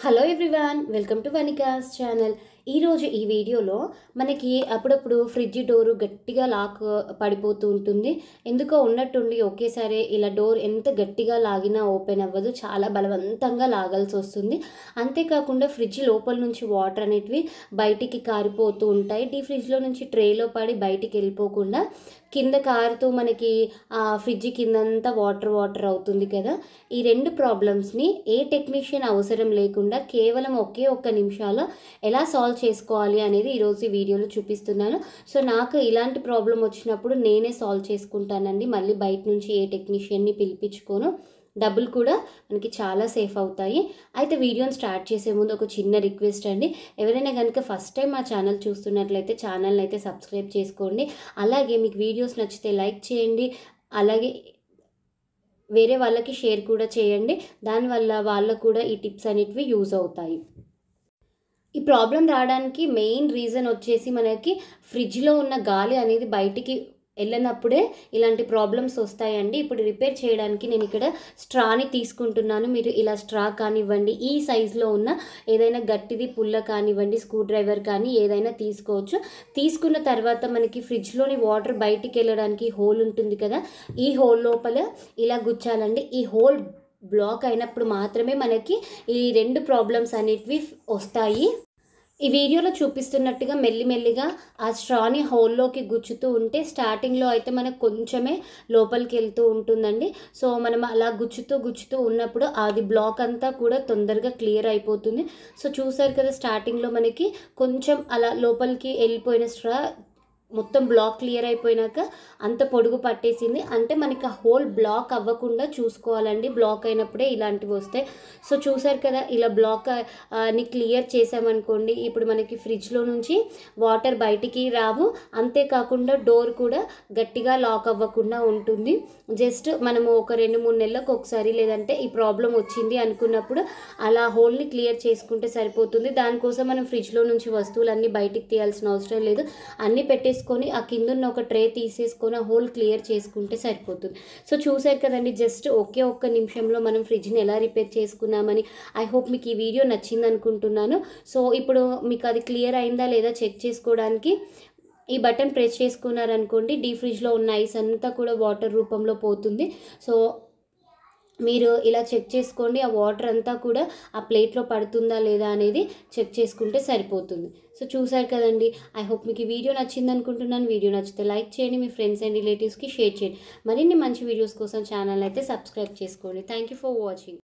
Hello everyone, welcome to Vanika's channel. ఈరోజు ఈ వీడియోలో మనకి అప్పుడప్పుడు ఫ్రిడ్జ్ డోరు గట్టిగా లాక్ పడిపోతూ ఉంటుంది. ఎందుకో ఉన్నట్టుండి ఒకేసారి ఇలా డోర్ ఎంత గట్టిగా లాగినా ఓపెన్ అవ్వదు, చాలా బలవంతంగా లాగాల్సి వస్తుంది. అంతేకాకుండా ఫ్రిడ్జ్ లోపల నుంచి వాటర్ అనేటివి బయటికి కారిపోతూ ఉంటాయి. డీ ఫ్రిడ్జ్లో నుంచి ట్రేలో పడి బయటికి వెళ్ళిపోకుండా కింద కారుతూ మనకి ఆ ఫ్రిడ్జ్ కిందంతా వాటర్ అవుతుంది కదా. ఈ రెండు ప్రాబ్లమ్స్ని ఏ టెక్నీషియన్ అవసరం లేకుండా కేవలం ఒకే ఒక్క నిమిషాల్లో ఎలా సాల్వ్ చేసుకోవాలి అనేది ఈరోజు ఈ వీడియోలో చూపిస్తున్నాను. సో నాకు ఇలాంటి ప్రాబ్లం వచ్చినప్పుడు నేనే సాల్వ్ చేసుకుంటానండి. మళ్ళీ బయట నుంచి ఏ టెక్నీషియన్ని పిలిపించుకోను. డబ్బులు కూడా మనకి చాలా సేఫ్ అవుతాయి. అయితే వీడియోని స్టార్ట్ చేసే ముందు ఒక చిన్న రిక్వెస్ట్ అండి. ఎవరైనా కనుక ఫస్ట్ టైం మా ఛానల్ చూస్తున్నట్లయితే ఛానల్ని అయితే సబ్స్క్రైబ్ చేసుకోండి. అలాగే మీకు వీడియోస్ నచ్చితే లైక్ చేయండి. అలాగే వేరే వాళ్ళకి షేర్ కూడా చేయండి. దానివల్ల వాళ్ళకు కూడా ఈ టిప్స్ అనేటివి యూజ్ అవుతాయి. ఈ ప్రాబ్లం రావడానికి మెయిన్ రీజన్ వచ్చేసి మనకి ఫ్రిడ్జ్లో ఉన్న గాలి అనేది బయటికి వెళ్ళినప్పుడే ఇలాంటి ప్రాబ్లమ్స్ వస్తాయండి. ఇప్పుడు రిపేర్ చేయడానికి నేను ఇక్కడ స్ట్రాని తీసుకుంటున్నాను. మీరు ఇలా స్ట్రా కానివ్వండి, ఈ సైజులో ఉన్న ఏదైనా గట్టిది పుల్ల కానివ్వండి, స్క్రూ డ్రైవర్ కానీ ఏదైనా తీసుకోవచ్చు. తీసుకున్న తర్వాత మనకి ఫ్రిడ్జ్లోని వాటర్ బయటికి వెళ్ళడానికి హోల్ ఉంటుంది కదా, ఈ హోల్ లోపల ఇలా గుచ్చాలండి. ఈ హోల్ బ్లాక్ అయినప్పుడు మాత్రమే మనకి ఈ రెండు ప్రాబ్లమ్స్ అనేటివి వస్తాయి. ఈ వీడియోలో చూపిస్తున్నట్టుగా మెల్లిమెల్లిగా ఆ స్ట్రాని హోల్లోకి గుచ్చుతూ ఉంటే స్టార్టింగ్లో అయితే మనకు కొంచెమే లోపలికి వెళ్తూ ఉంటుందండి. సో మనం అలా గుచ్చుతూ ఉన్నప్పుడు అది బ్లాక్ అంతా కూడా తొందరగా క్లియర్ అయిపోతుంది. సో చూసారు కదా, స్టార్టింగ్లో మనకి కొంచెం అలా లోపలికి వెళ్ళిపోయిన స్ట్రా మొత్తం బ్లాక్ క్లియర్ అయిపోయినాక అంత పొడుగు పట్టేసింది అంటే మనకి ఆ హోల్ బ్లాక్ అవ్వకుండా చూసుకోవాలండి. బ్లాక్ అయినప్పుడే ఇలాంటివి వస్తాయి. సో చూసారు కదా, ఇలా బ్లాక్ ని క్లియర్ చేసామనుకోండి, ఇప్పుడు మనకి ఫ్రిడ్జ్లో నుంచి వాటర్ బయటికి రావు. అంతేకాకుండా డోర్ కూడా గట్టిగా లాక్ అవ్వకుండా ఉంటుంది. జస్ట్ మనము ఒక 2-3 నెలలకు ఒకసారి లేదంటే ఈ ప్రాబ్లం వచ్చింది అనుకున్నప్పుడు అలా హోల్ని క్లియర్ చేసుకుంటే సరిపోతుంది. దానికోసం మనం ఫ్రిడ్జ్లో నుంచి వస్తువులన్నీ బయటికి తీయాల్సిన అవసరం లేదు. అన్నీ పెట్టేసుకొని ఆ కింద ఒక ట్రే తీసేసుకొని ఆ హోల్ క్లియర్ చేసుకుంటే సరిపోతుంది. సో చూసారు కదండి, జస్ట్ ఒక్క నిమిషంలో మనం ఫ్రిడ్జ్ని ఎలా రిపేర్ చేసుకున్నామని. ఐ హోప్ మీకు ఈ వీడియో నచ్చింది అనుకుంటున్నాను. సో ఇప్పుడు మీకు అది క్లియర్ అయిందా లేదా చెక్ చేసుకోవడానికి ఈ బటన్ ప్రెస్ చేసుకున్నారనుకోండి, డీ ఫ్రిడ్జ్లో ఉన్న ఐస్ అంతా కూడా వాటర్ రూపంలో పోతుంది. సో మీరు ఇలా చెక్ చేసుకోండి, ఆ వాటర్ అంతా కూడా ఆ ప్లేట్లో పడుతుందా లేదా అనేది చెక్ చేసుకుంటే సరిపోతుంది. సో చూసారు కదండి, ఐ హోప్ మీకు ఈ వీడియో నచ్చింది అనుకుంటున్నాను. వీడియో నచ్చితే లైక్ చేయండి, మీ ఫ్రెండ్స్ అండ్ రిలేటివ్స్కి షేర్ చేయండి. మరిన్ని మంచి వీడియోస్ కోసం ఛానల్ అయితే సబ్స్క్రైబ్ చేసుకోండి. Thank you for watching.